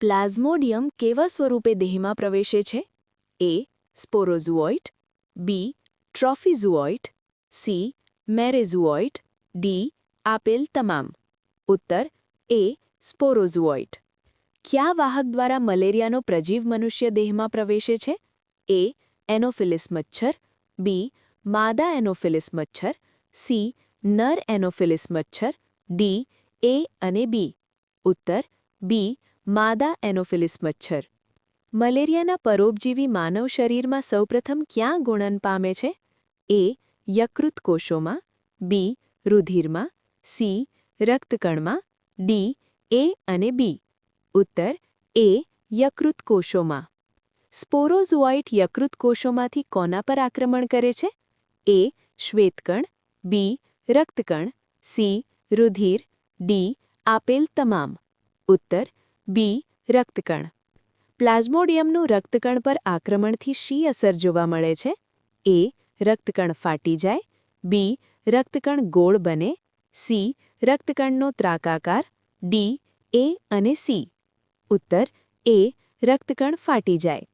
Plasmodium કેવા સ્વરૂપે દેહમાં પ્રવેશે છે? એ. સ્પોરોઝુઓઇટ, બી. ટ્રોફીઝુઓઇટ, સી. મેરેઝુઓઇટ, ડી. આપેલ તમામ. ઉત્તર એ. સ્પોરોઝુઓઇટ. કયા વાહક દ્વારા મલેરિયાનો પ્રજીવ મનુષ્ય દેહમાં પ્રવેશે છે? એ. એનોફિલિસ મચ્છર, બી. માદા એનોફિલિસ મચ્છર, સી. નર એનોફિલિસ મચ્છર, ડી. એ અને બી. ઉત્તર બી. માદા એનોફિલિસ મચ્છર. મલેરિયાના પરોપજીવી માનવ શરીરમાં સૌપ્રથમ ક્યાં ગુણન પામે છે? એ. યકૃત કોષોમાં, બી. રુધિરમાં, સી. રક્તકણમાં, ડી. એ અને બી. ઉત્તર એ. યકૃત કોષોમાં. સ્પોરોઝુઓઇટ યકૃત કોષોમાંથી કોના પર આક્રમણ કરે છે? એ. શ્વેતકણ, બી. રક્તકણ, સી. રુધિર, ડી. આપેલ તમામ. ઉત્તર બી. રક્તકણ. પ્લાઝ્મોડિયમનું રક્તકણ પર આક્રમણથી શી અસર જોવા મળે છે? એ. રક્તકણ ફાટી જાય, બી. રક્તકણ ગોળ બને, સી. રક્તકણનો ત્રાકાકાર, ડી. એ અને સી. ઉત્તર એ. રક્તકણ ફાટી જાય.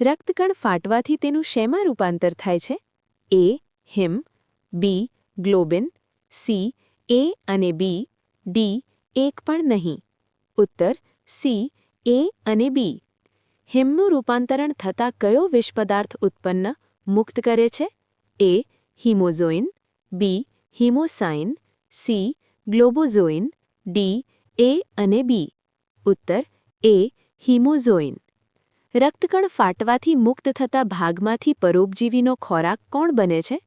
રક્તકણ ફાટવાથી તેનું શેમાં રૂપાંતર થાય છે? એ. હિમ, બી. Globin, C. એ અને બી, ડી. એક પણ નહીં. ઉત્તર સી. એ અને બી. હિમનું રૂપાંતરણ થતાં કયો વિષપદાર્થ ઉત્પન્ન મુક્ત કરે છે? એ. હિમોઝોઇન, બી. હિમોસાઇન, સી. ગ્લોબોઝોઇન, ડી. એ અને બી. ઉત્તર એ. હિમોઝોઇન. રક્તકણ ફાટવાથી મુક્ત થતા ભાગમાંથી પરોપજીવીનો ખોરાક કોણ બને છે?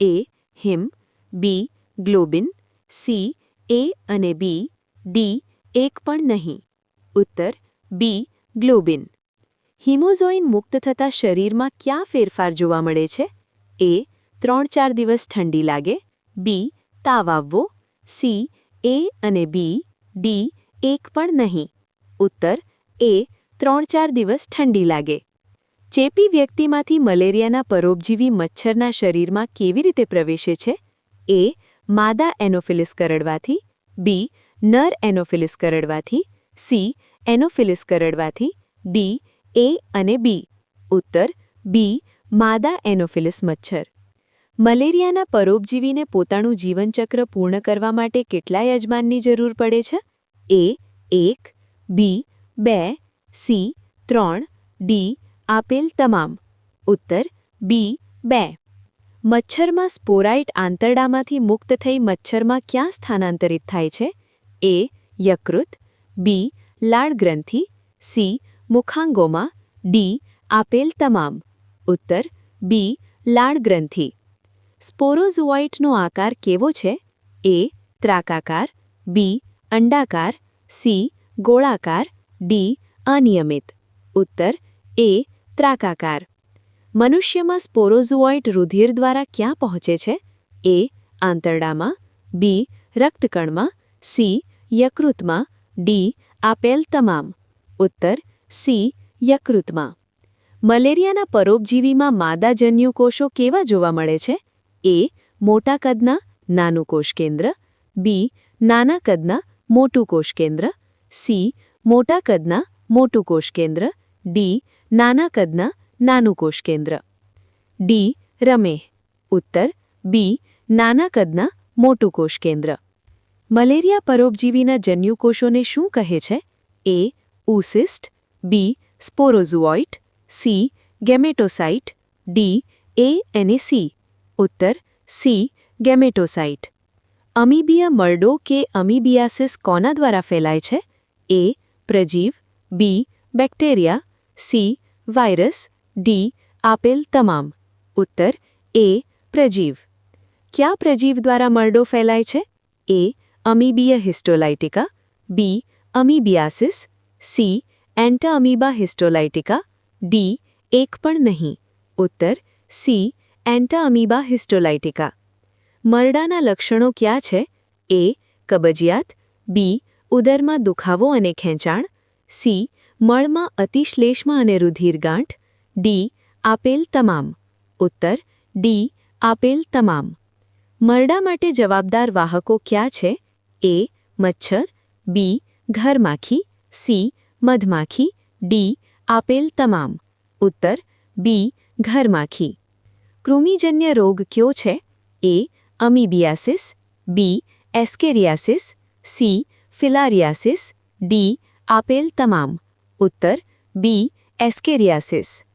એ. હિમ, બી. Globin, C. એ અને બી, ડી. એક પણ નહીં. ઉત્તર બી. ગ્લોબિન. હિમોઝોઇન મુક્ત થતાં શરીરમાં ક્યાં ફેરફાર જોવા મળે છે? એ. 3-4 દિવસ ઠંડી લાગે, બી. તાવ આવવો, સી. એ અને બી, ડી. એક પણ નહીં. ઉત્તર એ. 3-4 દિવસ ઠંડી લાગે. ચેપી વ્યક્તિમાંથી મલેરિયાના પરોપજીવી મચ્છરના શરીરમાં કેવી રીતે પ્રવેશે છે? એ. માદા એનોફિલિસ કરડવાથી, બી. નર એનોફિલિસ કરડવાથી, સી. એનોફિલિસ કરડવાથી, ડી. એ અને બી. ઉત્તર બી. માદા એનોફિલિસ મચ્છર. મલેરિયાના પરોપજીવીને પોતાનું જીવનચક્ર પૂર્ણ કરવા માટે કેટલા યજમાનની જરૂર પડે છે? એ. 1, બી. 2, સી. 3, ડી. આપેલ તમામ. ઉત્તર બી. 2. મચ્છરમાં સ્પોરાઇટ આંતરડામાંથી મુક્ત થઈ મચ્છરમાં ક્યાં સ્થાનાંતરિત થાય છે? એ. યકૃત, બી. લાળગ્રંથિ, સી. મુખાંગોમાં, ડી. આપેલ તમામ. ઉત્તર બી. લાળગ્રંથિ. સ્પોરોઝુઓઇટનો આકાર કેવો છે? એ. ત્રાકાકાર, બી. અંડાકાર, સી. ગોળાકાર, ડી. અનિયમિત. ઉત્તર એ. ત્રાકાકાર. મનુષ્યમાં સ્પોરોઝુઓઇટ રુધિર દ્વારા ક્યાં પહોંચે છે? એ. આંતરડામાં, બી. રક્તકણમાં, સી. યકૃતમાં, ડી. આપેલ તમામ. ઉત્તર સી. યકૃતમાં. મલેરિયાના પરોપજીવીમાં માદાજન્યુ કોષો કેવા જોવા મળે છે? એ. મોટા કદના નાનું કોષકેન્દ્ર, બી. નાના કદના મોટું કોષકેન્દ્ર, સી. મોટા કદના મોટું કોષકેન્દ્ર, ડી. નાના કદના નાનું કોષકેન્દ્ર. ડી. રમેહ. ઉત્તર બી. નાના કદના મોટું કોષકેન્દ્ર. મલેરિયા પરોપજીવીના જન્યુકોષોને શું કહે છે? એ. ઉસિસ્ટ, બી. સ્પોરોઝુઓઇટ, સી. ગેમેટોસાઇટ, ડી. એ અને સી. ઉત્તર સી. ગેમેટોસાઇટ. અમીબિયા મર્ડો કે અમીબિયાસિસ કોના દ્વારા ફેલાય છે? એ. પ્રજીવ, B. Bacteria, C. Virus, D. આપેલ તમામ. ઉત્તર એ. પ્રજીવ. કયા પ્રજીવ દ્વારા મર્ડો ફેલાય છે? એ. અમીબિયા હિસ્ટોલાઇટિકા, બી. અમીબિયાસિસ, સી. એન્ટાઅમીબા હિસ્ટોલાઇટિકા, ડી. એક પણ નહીં. ઉત્તર સી. એન્ટાઅમીબા હિસ્ટોલાઇટિકા. મરડાના લક્ષણો ક્યાં છે? એ. કબજિયાત, બી. ઉદરમાં દુખાવો અને ખેંચાણ, સી. મળમાં અતિશ્લેષ્મા અને રુધિરગાંઠ, ડી. આપેલ તમામ. ઉત્તર ડી. આપેલ તમામ. મરડા માટે જવાબદાર વાહકો ક્યાં છે? એ. મચ્છર, બી. ઘરમાખી, સી. મધમાખી, ડી. આપેલ તમામ. ઉત્તર બી. ઘરમાખી. કૃમિજન્ય રોગ કયો છે? એ. અમીબિયાસિસ, બી. Ascariasis, C. ફિલારિયાસિસ, ડી. આપેલ તમામ. ઉત્તર બી. એસ્કેરિયાસિસ.